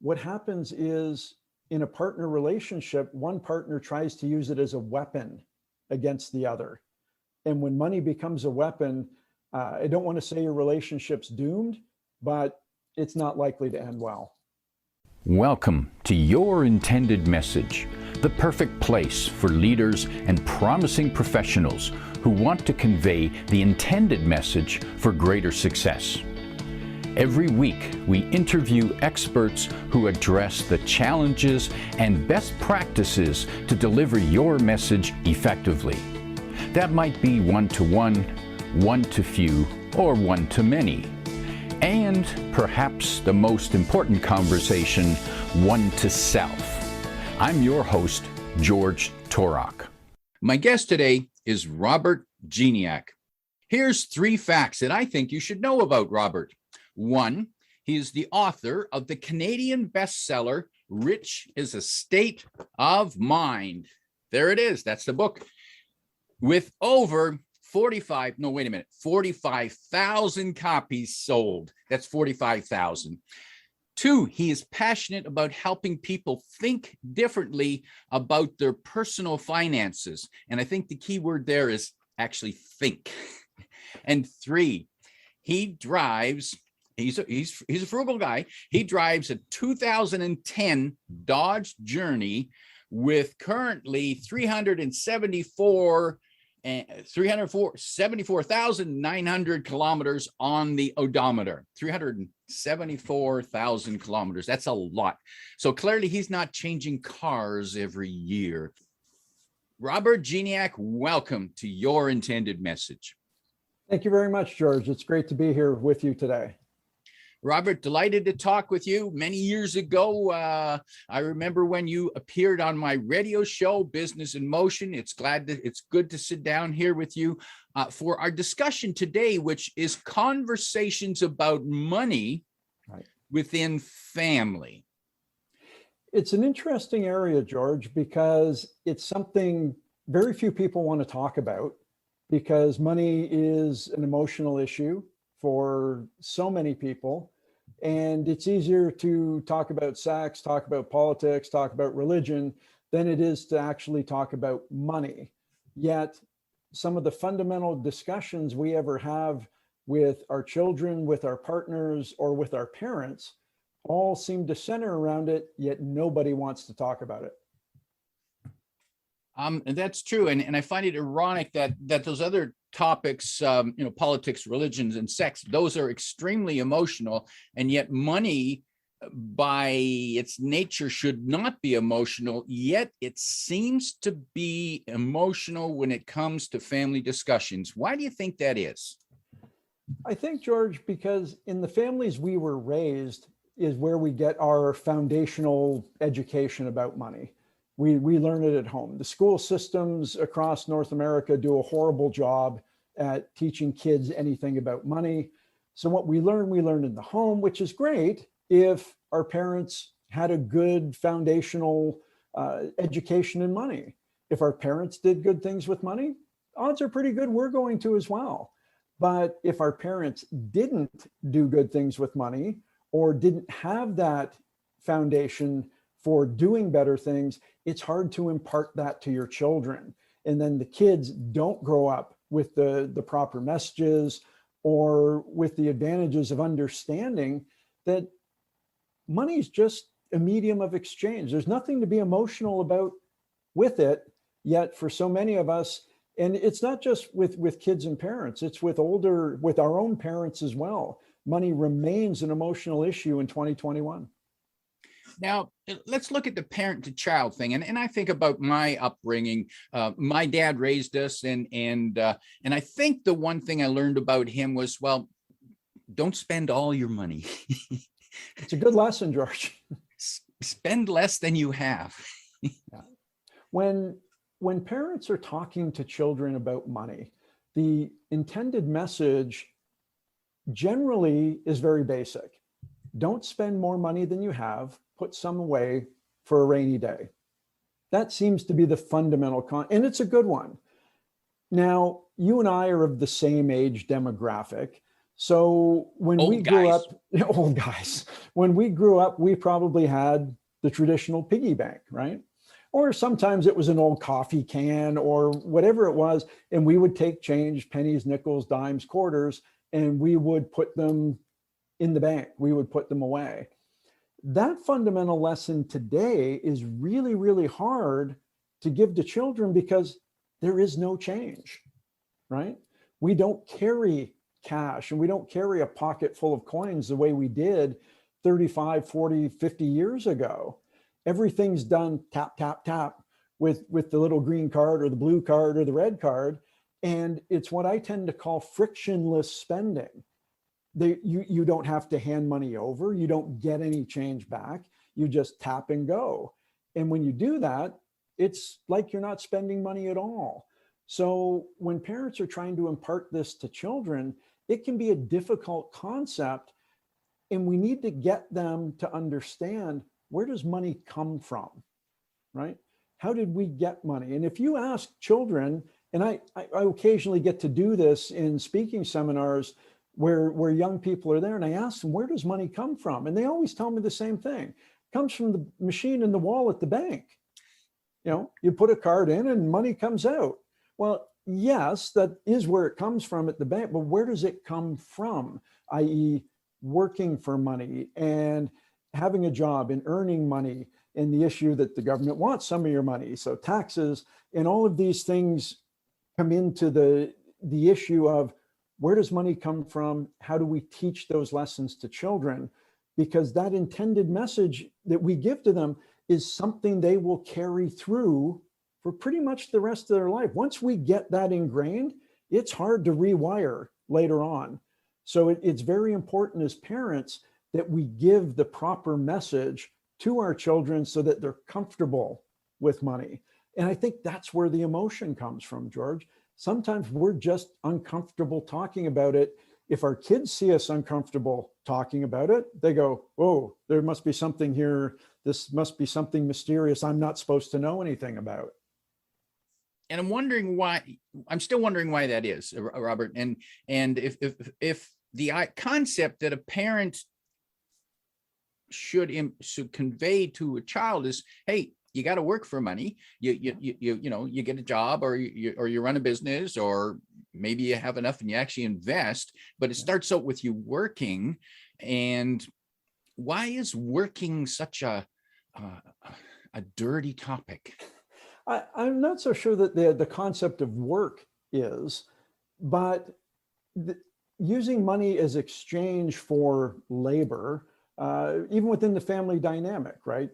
what happens is in a partner relationship, one partner tries to use it as a weapon against the other. And when money becomes a weapon, I don't want to say your relationship's doomed, but it's not likely to end well. Welcome to Your Intended Message, the perfect place for leaders and promising professionals who want to convey the intended message for greater success. Every week, we interview experts who address the challenges and best practices to deliver your message effectively. That might be one-to-one, one-to-few, or one-to-many. And perhaps the most important conversation, one-to-self. I'm your host, George Torok. My guest today is Robert Gignac. Here's 3 facts that I think you should know about Robert. 1, he is the author of the Canadian bestseller, Rich is a State of Mind. There it is. That's the book. With over 45,000 copies sold. That's 45,000. 2, he is passionate about helping people think differently about their personal finances. And I think the key word there is actually think. And 3, he drives, he's a frugal guy. He drives a 2010 Dodge Journey with currently 74,900 kilometers on the odometer. 374,000 kilometers. That's a lot. So clearly he's not changing cars every year. Robert Gignac, welcome to Your Intended Message. Thank you very much, George. It's great to be here with you today. Robert, delighted to talk with you. Many years ago, I remember when you appeared on my radio show, Business in Motion. It's good to sit down here with you for our discussion today, which is conversations about money within family. It's an interesting area, George, because it's something very few people want to talk about, because money is an emotional issue for so many people. And it's easier to talk about sex, talk about politics, talk about religion, than it is to actually talk about money. Yet some of the fundamental discussions we ever have with our children, with our partners, or with our parents all seem to center around it, yet nobody wants to talk about it. And that's true. And I find it ironic that those other topics, politics, religions, and sex, those are extremely emotional. And yet money, by its nature, should not be emotional. Yet it seems to be emotional when it comes to family discussions. Why do you think that is? I think, George, because in the families we were raised is where we get our foundational education about money. We learn it at home. The school systems across North America do a horrible job at teaching kids anything about money. So what we learn in the home, which is great if our parents had a good foundational education in money. If our parents did good things with money, odds are pretty good we're going to as well. But if our parents didn't do good things with money or didn't have that foundation for doing better things, it's hard to impart that to your children. And then the kids don't grow up with the proper messages or with the advantages of understanding that money is just a medium of exchange. There's nothing to be emotional about with it, yet for so many of us, and it's not just with kids and parents, it's with our own parents as well. Money remains an emotional issue in 2021. Now, let's look at the parent to child thing. And I think about my upbringing. My dad raised us, and I think the one thing I learned about him was, well, don't spend all your money. It's a good lesson, George. Spend less than you have. Yeah. When parents are talking to children about money, the intended message generally is very basic. Don't spend more money than you have. Put some away for a rainy day. That seems to be the fundamental and it's a good one. Now, you and I are of the same age demographic. So when we Old grew guys. up, old guys, when we grew up, we probably had the traditional piggy bank, right? Or sometimes it was an old coffee can or whatever it was. And we would take change, pennies, nickels, dimes, quarters, and we would put them in the bank. We would put them away. That fundamental lesson today is really, really hard to give to children because there is no change, right? We don't carry cash and we don't carry a pocket full of coins the way we did 35, 40, 50 years ago. Everything's done tap, tap, tap with the little green card or the blue card or the red card. And it's what I tend to call frictionless spending. You don't have to hand money over. You don't get any change back. You just tap and go. And when you do that, it's like you're not spending money at all. So when parents are trying to impart this to children, it can be a difficult concept. And we need to get them to understand, where does money come from, right? How did we get money? And if you ask children, and I occasionally get to do this in speaking seminars where young people are there, and I ask them, where does money come from? And they always tell me the same thing. It comes from the machine in the wall at the bank. You know, you put a card in and money comes out. Well, yes, that is where it comes from at the bank, but where does it come from? i.e. working for money and having a job and earning money, and the issue that the government wants some of your money. So taxes and all of these things come into the issue of, where does money come from? How do we teach those lessons to children? Because that intended message that we give to them is something they will carry through for pretty much the rest of their life. Once we get that ingrained, it's hard to rewire later on. So it's very important as parents that we give the proper message to our children so that they're comfortable with money. And I think that's where the emotion comes from, George. Sometimes we're just uncomfortable talking about it. If our kids see us uncomfortable talking about it, they go, oh, there must be something here. This must be something mysterious I'm not supposed to know anything about. And I'm still wondering why that is, Robert. And if the concept that a parent should convey to a child is, hey, you got to work for money. You get a job, or you run a business, or maybe you have enough and you actually invest. But it starts out with you working. And why is working such a dirty topic? I'm not so sure that the concept of work is, but using money as exchange for labor, even within the family dynamic, right?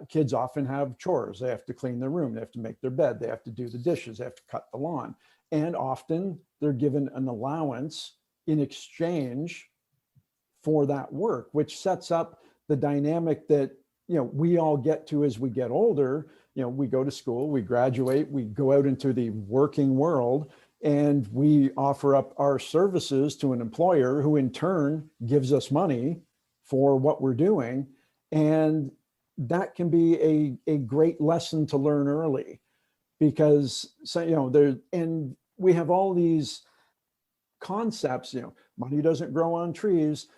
Kids often have chores. They have to clean their room. They have to make their bed. They have to do the dishes. They have to cut the lawn. And often they're given an allowance in exchange for that work, which sets up the dynamic that, we all get to as we get older. We go to school, we graduate, we go out into the working world, and we offer up our services to an employer who in turn gives us money for what we're doing. And that can be a great lesson to learn early, because and we have all these concepts, money doesn't grow on trees.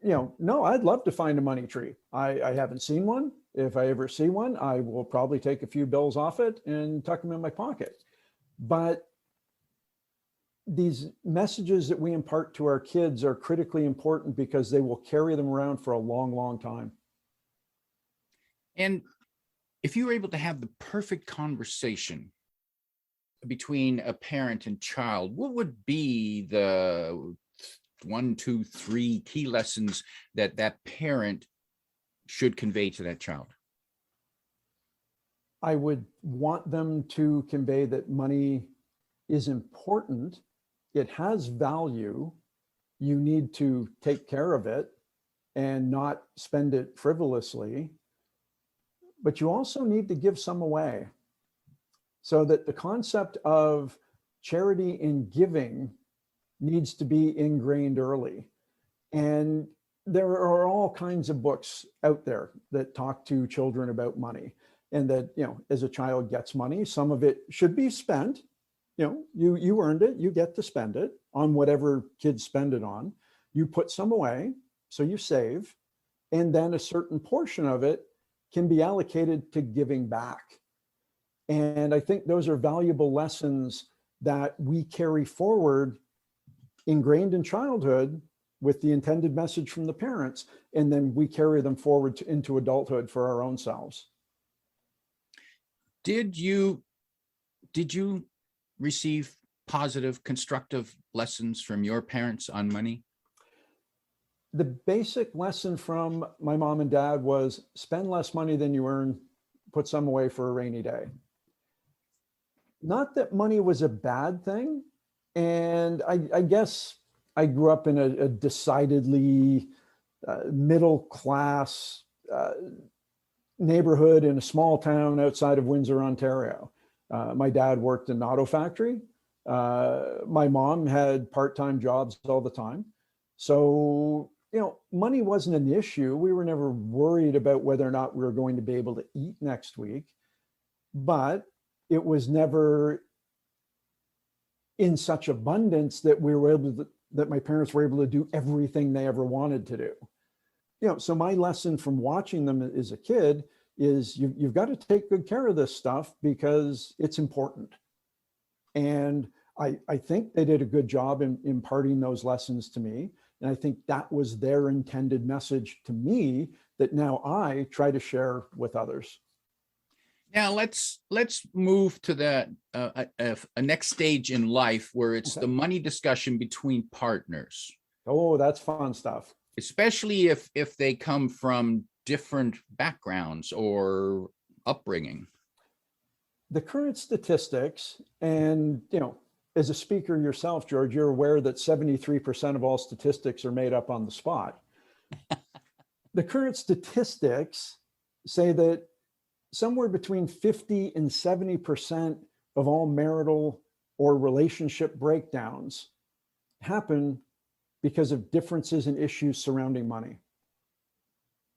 No, I'd love to find a money tree. I haven't seen one. If I ever see one, I will probably take a few bills off it and tuck them in my pocket. But these messages that we impart to our kids are critically important because they will carry them around for a long, long time. And if you were able to have the perfect conversation between a parent and child, what would be the 1, 2, 3 key lessons that parent should convey to that child? I would want them to convey that money is important. It has value. You need to take care of it and not spend it frivolously. But you also need to give some away, so that the concept of charity and giving needs to be ingrained early. And there are all kinds of books out there that talk to children about money, and that, as a child gets money, some of it should be spent. You earned it, you get to spend it on whatever kids spend it on. You put some away, so you save, and then a certain portion of it can be allocated to giving back. And I think those are valuable lessons that we carry forward, ingrained in childhood with the intended message from the parents, and then we carry them forward into adulthood for our own selves. Did you receive positive, constructive lessons from your parents on money? The basic lesson from my mom and dad was spend less money than you earn, put some away for a rainy day. Not that money was a bad thing. And I guess I grew up in a decidedly middle class neighborhood in a small town outside of Windsor, Ontario. My dad worked in an auto factory. My mom had part-time jobs all the time. So, money wasn't an issue. We were never worried about whether or not we were going to be able to eat next week, but it was never in such abundance that that my parents were able to do everything they ever wanted to do. So my lesson from watching them as a kid is you've got to take good care of this stuff because it's important. And I think they did a good job in imparting those lessons to me. And I think that was their intended message to me that now I try to share with others. Now let's move to a next stage in life where it's the money discussion between partners. Oh, that's fun stuff. Especially if they come from different backgrounds or upbringing. The current statistics, and as a speaker yourself, George, you're aware that 73% of all statistics are made up on the spot. The current statistics say that somewhere between 50 and 70% of all marital or relationship breakdowns happen because of differences in issues surrounding money.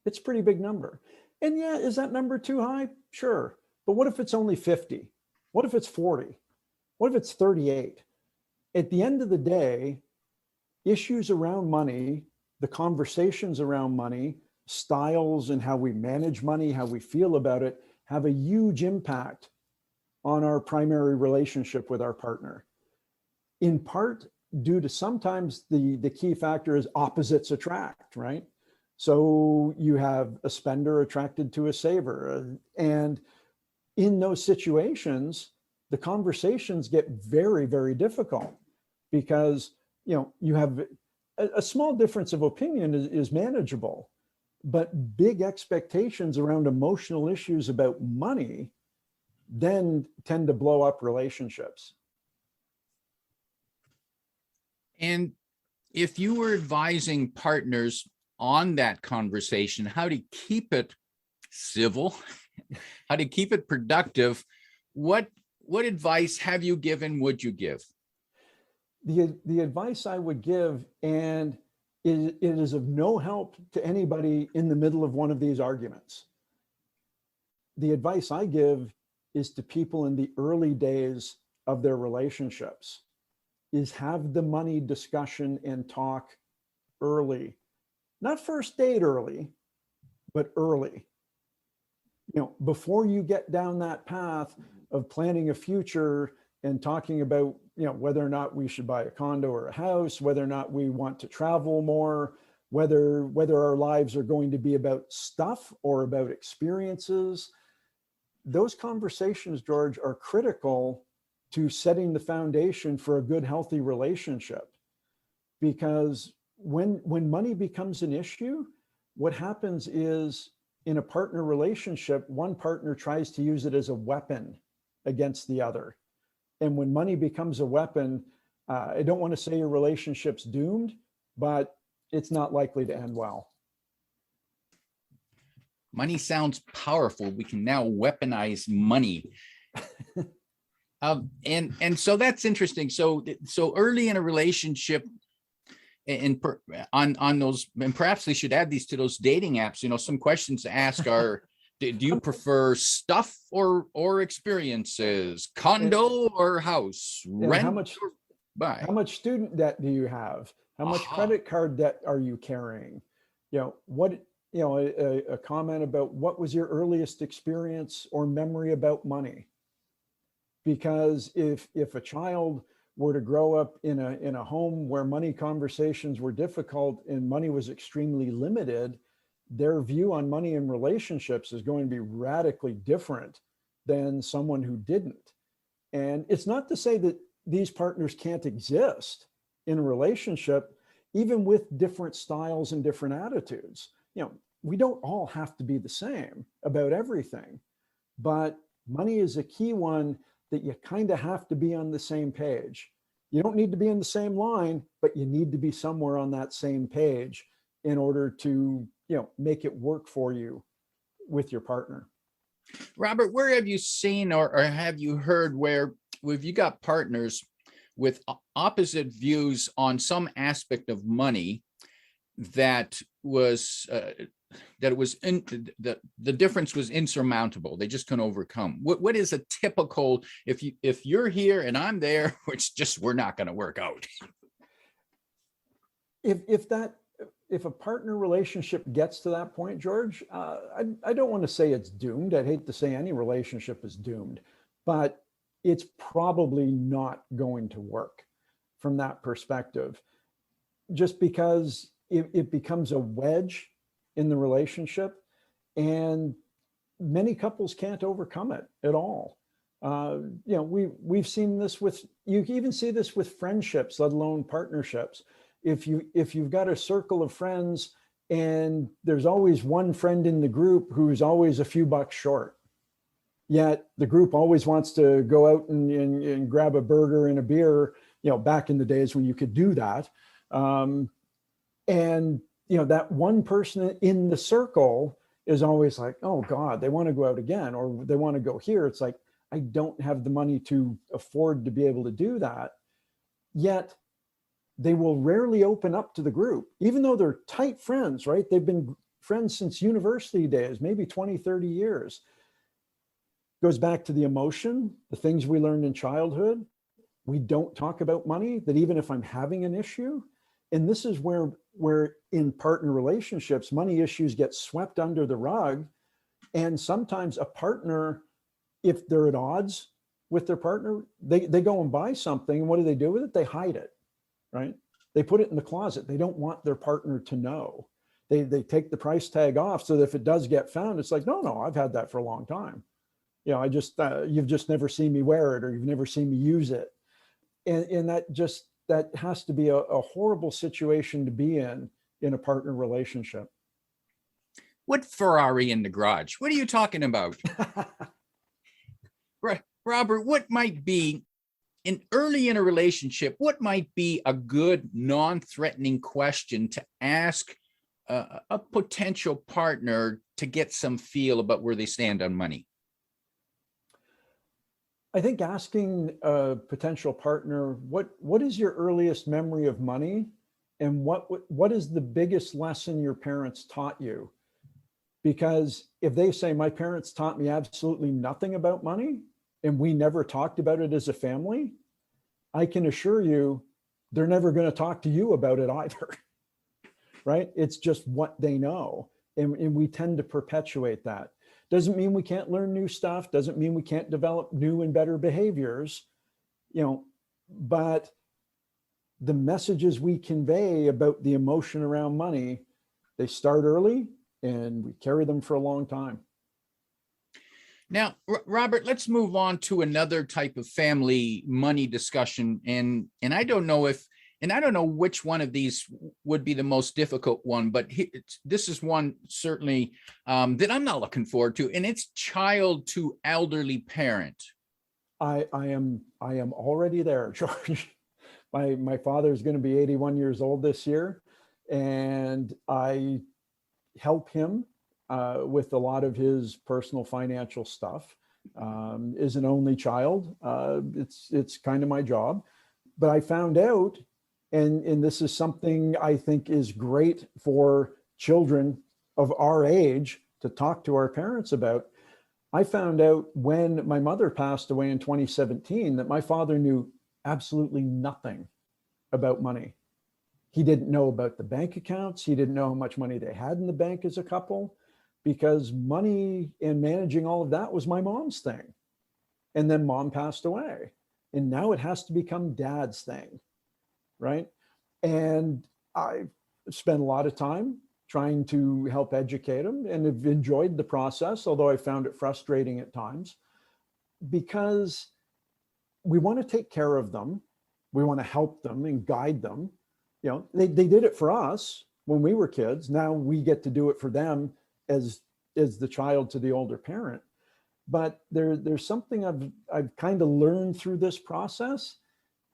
It's a pretty big number. And yeah, is that number too high? Sure. But what if it's only 50? What if it's 40? What if it's 38? At the end of the day, issues around money, the conversations around money, styles and how we manage money, how we feel about it, have a huge impact on our primary relationship with our partner. In part due to sometimes the key factor is opposites attract, right? So you have a spender attracted to a saver. And in those situations, the conversations get very, very difficult because, you have a small difference of opinion is manageable, but big expectations around emotional issues about money then tend to blow up relationships. And if you were advising partners on that conversation, how to keep it civil, how to keep it productive, what advice have you given, would you give? The advice I would give, and it is of no help to anybody in the middle of one of these arguments. The advice I give is to people in the early days of their relationships, is have the money discussion and talk early. Not first date early, but early. Before you get down that path of planning a future and talking about, whether or not we should buy a condo or a house, whether or not we want to travel more, whether our lives are going to be about stuff or about experiences. Those conversations, George, are critical to setting the foundation for a good, healthy relationship. Because when money becomes an issue, what happens is in a partner relationship, one partner tries to use it as a weapon against the other. And when money becomes a weapon, I don't want to say your relationship's doomed, but it's not likely to end well. Money sounds powerful. We can now weaponize money. And so that's interesting. So early in a relationship, and on those, and perhaps they should add these to those dating apps. Some questions to ask are, do you prefer stuff or experiences, condo or house, rent how much or buy? How much student debt do you have? How much Aha. credit card debt are you carrying? A comment about what was your earliest experience or memory about money? Because if a child were to grow up in a home where money conversations were difficult and money was extremely limited, their view on money and relationships is going to be radically different than someone who didn't. And it's not to say that these partners can't exist in a relationship, even with different styles and different attitudes. We don't all have to be the same about everything, but money is a key one that you kind of have to be on the same page. You don't need to be in the same line, but you need to be somewhere on that same page in order to, make it work for you with your partner. Robert, where have you seen or have you heard where if you got partners with opposite views on some aspect of money that was the difference was insurmountable, they just couldn't overcome? What is a typical, if you're here and I'm there, which just we're not going to work out? If a partner relationship gets to that point, George, I don't want to say it's doomed. I'd hate to say any relationship is doomed, but it's probably not going to work from that perspective, just because it becomes a wedge in the relationship, and many couples can't overcome it at all. We've seen this you even see this with friendships, let alone partnerships. If you've got a circle of friends and there's always one friend in the group who's always a few bucks short, yet the group always wants to go out and grab a burger and a beer, back in the days when you could do that. That one person in the circle is always like, oh God, they want to go out again, or they want to go here. It's like, I don't have the money to afford to be able to do that. Yet they will rarely open up to the group, even though they're tight friends, right? They've been friends since university days, maybe 20, 30 years. Goes back to the emotion, the things we learned in childhood. We don't talk about money, that even if I'm having an issue. And this is where in partner relationships, money issues get swept under the rug. And sometimes a partner, if they're at odds with their partner, they go and buy something. And what do they do with it? They hide it, right? They put it in the closet. They don't want their partner to know. They take the price tag off so that if it does get found, it's like, no, I've had that for a long time. You've just never seen me wear it, or you've never seen me use it. And that has to be a horrible situation to be in a partner relationship. What Ferrari in the garage? What are you talking about? Right, Robert, what might be early in a relationship, what might be a good non-threatening question to ask a potential partner to get some feel about where they stand on money? I think asking a potential partner, what is your earliest memory of money, and what is the biggest lesson your parents taught you? Because if they say, my parents taught me absolutely nothing about money and we never talked about it as a family, I can assure you they're never going to talk to you about it either, right? It's just what they know. And we tend to perpetuate that. Doesn't mean we can't learn new stuff, doesn't mean we can't develop new and better behaviors, but the messages we convey about the emotion around money, they start early and we carry them for a long time. Now, Robert, let's move on to another type of family money discussion. And I don't know which one of these would be the most difficult one, but this is one certainly that I'm not looking forward to, and it's child to elderly parent. I am already there, George. My father is going to be 81 years old this year, and I help him with a lot of his personal financial stuff. Is an only child. It's kind of my job, but I found out, and this is something I think is great for children of our age to talk to our parents about. I found out when my mother passed away in 2017 that my father knew absolutely nothing about money. He didn't know about the bank accounts. He didn't know how much money they had in the bank as a couple, because money and managing all of that was my mom's thing. And then mom passed away. And now it has to become dad's thing, right? And I spent a lot of time trying to help educate him, and have enjoyed the process, although I found it frustrating at times, because we want to take care of them. We want to help them and guide them. You know, they did it for us when we were kids. Now we get to do it for them as the child to the older parent. But there's something I've kind of learned through this process,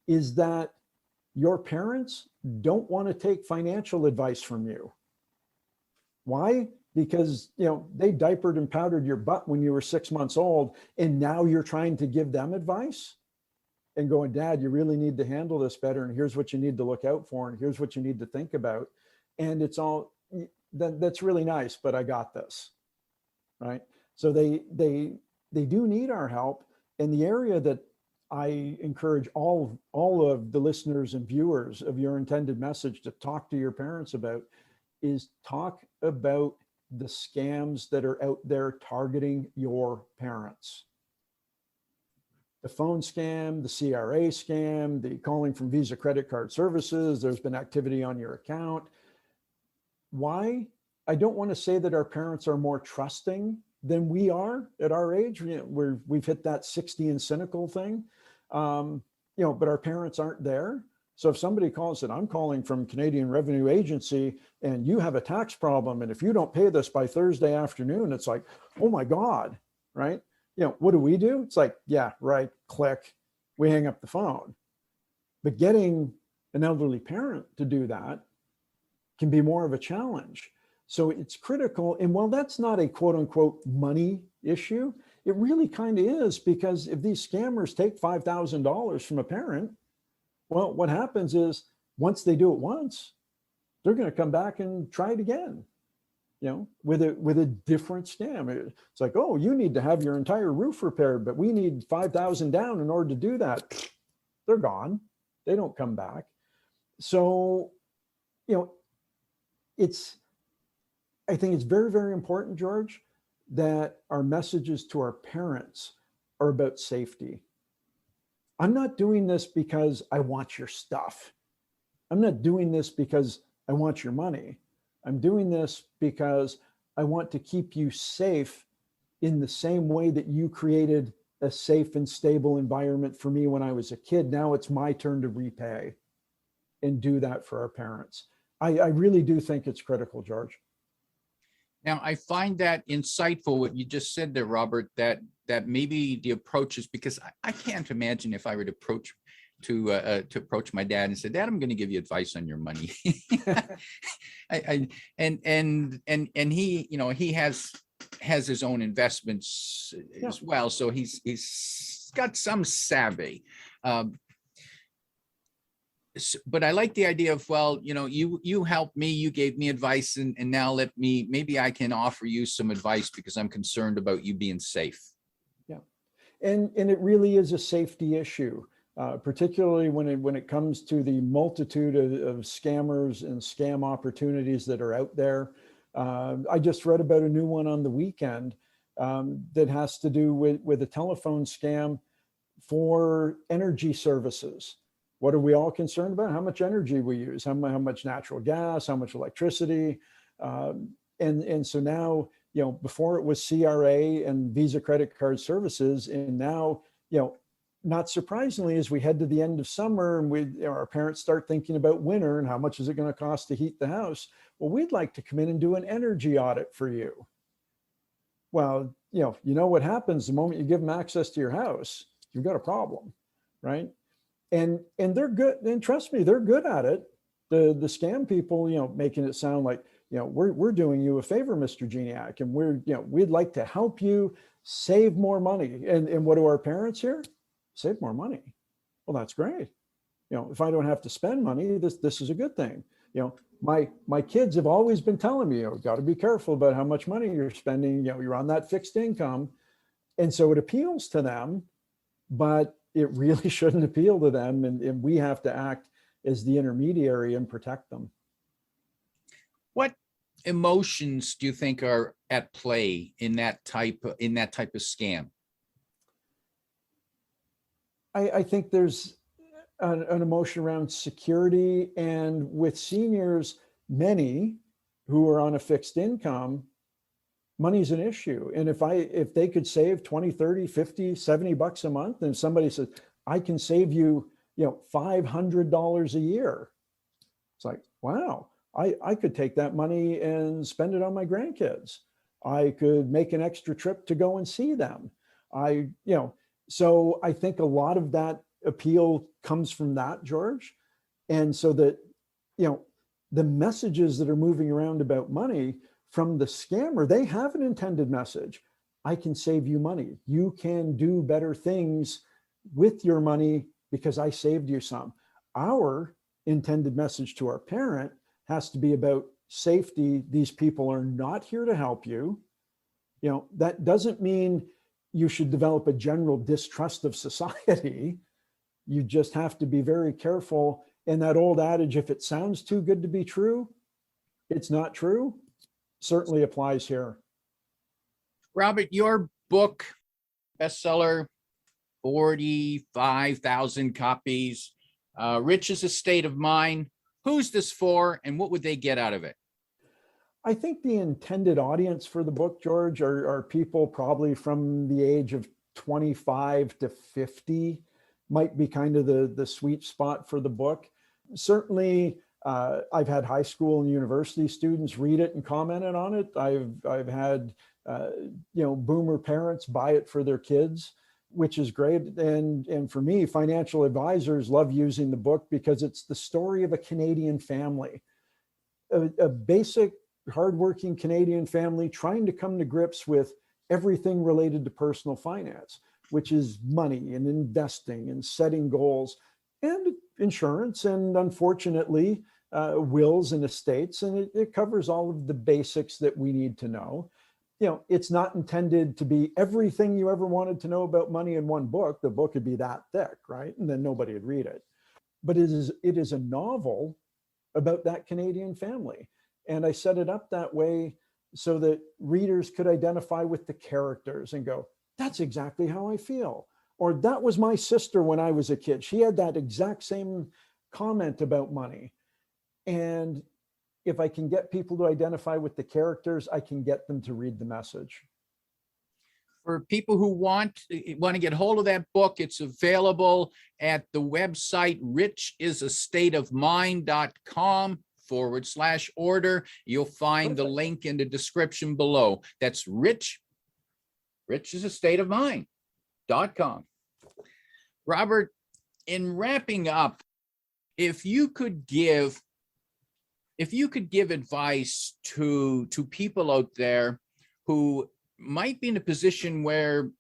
is that your parents don't want to take financial advice from you. Why? Because, you know, they diapered and powdered your butt when you were 6 months old, and now you're trying to give them advice and going, Dad, you really need to handle this better. And here's what you need to look out for. And here's what you need to think about. And it's all, that's really nice, but I got this, right? So they do need our help. And the area that I encourage all of the listeners and viewers of Your Intended Message to talk to your parents about is talk about the scams that are out there targeting your parents. The phone scam, the CRA scam, the calling from Visa credit card services, there's been activity on your account. Why? I don't want to say that our parents are more trusting than we are at our age. You know, we've hit that 60 and cynical thing, you know, but our parents aren't there. So if somebody calls and I'm calling from Canadian Revenue Agency and you have a tax problem, and if you don't pay this by Thursday afternoon, it's like, oh my God, right? You know, what do? It's like, yeah, right, click, we hang up the phone. But getting an elderly parent to do that can be more of a challenge. So it's critical. And while that's not a quote unquote money issue, it really kind of is, because if these scammers take $5,000 from a parent, well, what happens is once they do it once, they're going to come back and try it again, you know, with a different scam. It's like, oh, you need to have your entire roof repaired, but we need 5,000 down in order to do that. They're gone. They don't come back. So, you know, I think it's very, very important, George, that our messages to our parents are about safety. I'm not doing this because I want your stuff. I'm not doing this because I want your money. I'm doing this because I want to keep you safe in the same way that you created a safe and stable environment for me when I was a kid. Now it's my turn to repay and do that for our parents. I really do think it's critical, George. Now, I find that insightful what you just said there, Robert, that maybe the approach is, because I can't imagine if I were to approach my dad and say, Dad, I'm going to give you advice on your money. And he, you know, he has his own investments as well. So he's got some savvy. But I like the idea of, well, you know, you helped me, you gave me advice, and now maybe I can offer you some advice because I'm concerned about you being safe. Yeah. And it really is a safety issue, particularly when it comes to the multitude of scammers and scam opportunities that are out there. I just read about a new one on the weekend that has to do with a telephone scam for energy services. What are we all concerned about? How much energy we use, how much natural gas, how much electricity. And so now, you know, before it was CRA and Visa credit card services, and now, you know, not surprisingly, as we head to the end of summer and our parents start thinking about winter and how much is it going to cost to heat the house? Well, we'd like to come in and do an energy audit for you. Well, you know what happens the moment you give them access to your house, you've got a problem, right? And they're good, and trust me, they're good at it. The scam people, you know, making it sound like, you know, we're doing you a favor, Mr. Gignac, and we'd like to help you save more money. And what do our parents hear? Save more money. Well, that's great. You know, if I don't have to spend money, this is a good thing. You know, my kids have always been telling me, you got to be careful about how much money you're spending. You know, you're on that fixed income, and so it appeals to them, but it really shouldn't appeal to them. And we have to act as the intermediary and protect them. What emotions do you think are at play in that type of scam? I think there's an emotion around security, and with seniors, many who are on a fixed income, money's an issue. And if they could save 20, 30, 50, 70 bucks a month, and somebody says, I can save you, $500 a year. It's like, wow, I could take that money and spend it on my grandkids. I could make an extra trip to go and see them. So I think a lot of that appeal comes from that, George. And so that, the messages that are moving around about money from the scammer, they have an intended message. I can save you money. You can do better things with your money because I saved you some. Our intended message to our parent has to be about safety. These people are not here to help you. That doesn't mean you should develop a general distrust of society. You just have to be very careful. And that old adage, if it sounds too good to be true, it's not true, certainly applies here. Robert, your book, bestseller, 45,000 copies, Rich is a State of Mind. Who's this for, and what would they get out of it? I think the intended audience for the book, George, are people probably from the age of 25 to 50, might be kind of the sweet spot for the book. Certainly, I've had high school and university students read it and commented on it. I've had boomer parents buy it for their kids, which is great. And for me, financial advisors love using the book because it's the story of a Canadian family, a basic, hardworking Canadian family trying to come to grips with everything related to personal finance, which is money and investing and setting goals and insurance and, unfortunately, wills and estates. And it covers all of the basics that we need to know. It's not intended to be everything you ever wanted to know about money in one book. The book would be that thick, right? And then nobody would read it. But it is a novel about that Canadian family. And I set it up that way so that readers could identify with the characters and go, that's exactly how I feel. Or that was my sister when I was a kid. She had that exact same comment about money. And if I can get people to identify with the characters, I can get them to read the message. For people who want to get hold of that book, it's available at the website richisastateofmind.com/order. You'll find the link in the description below. That's richisastateofmind.com. Robert, in wrapping up, if you could give advice to people out there who might be in a position where,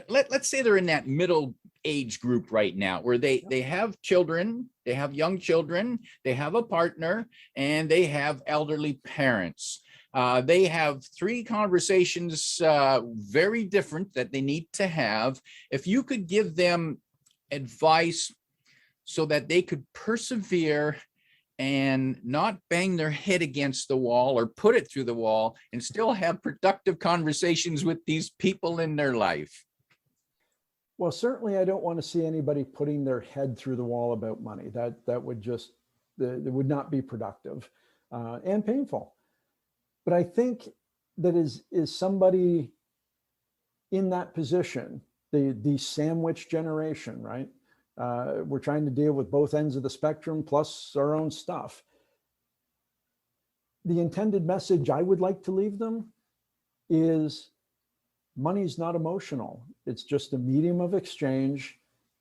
let's say they're in that middle age group right now, where they have children, they have young children, they have a partner, and they have elderly parents. They have three conversations, very different, that they need to have. If you could give them advice so that they could persevere and not bang their head against the wall or put it through the wall and still have productive conversations with these people in their life. Well, certainly I don't want to see anybody putting their head through the wall about money. That would just, it would not be productive and painful. But I think that is somebody in that position, the sandwich generation, right? We're trying to deal with both ends of the spectrum plus our own stuff. The intended message I would like to leave them is money's not emotional. It's just a medium of exchange,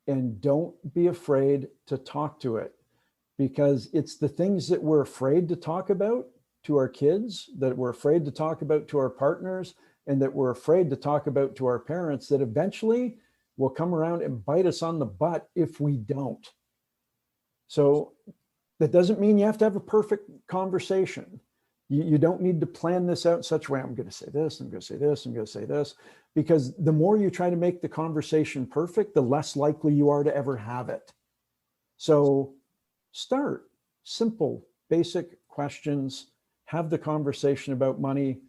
and don't be afraid to talk to it, because it's the things that we're afraid to talk about to our kids, that we're afraid to talk about to our partners, and that we're afraid to talk about to our parents that eventually will come around and bite us on the butt if we don't. So that doesn't mean you have to have a perfect conversation. You don't need to plan this out in such a way, I'm going to say this, I'm going to say this, I'm going to say this, because the more you try to make the conversation perfect, the less likely you are to ever have it. So Start simple, basic questions, have the conversation about money,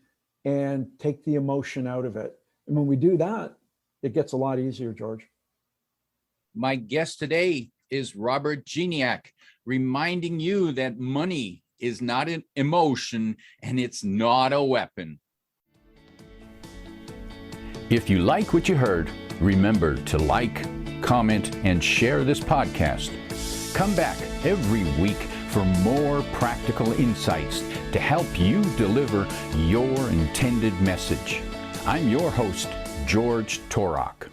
and take the emotion out of it. And when we do that, it gets a lot easier, George. My guest today is Robert Gignac, reminding you that money is not an emotion and it's not a weapon. If you like what you heard, remember to like, comment, and share this podcast. Come back every week for more practical insights to help you deliver your intended message. I'm your host, George Torok.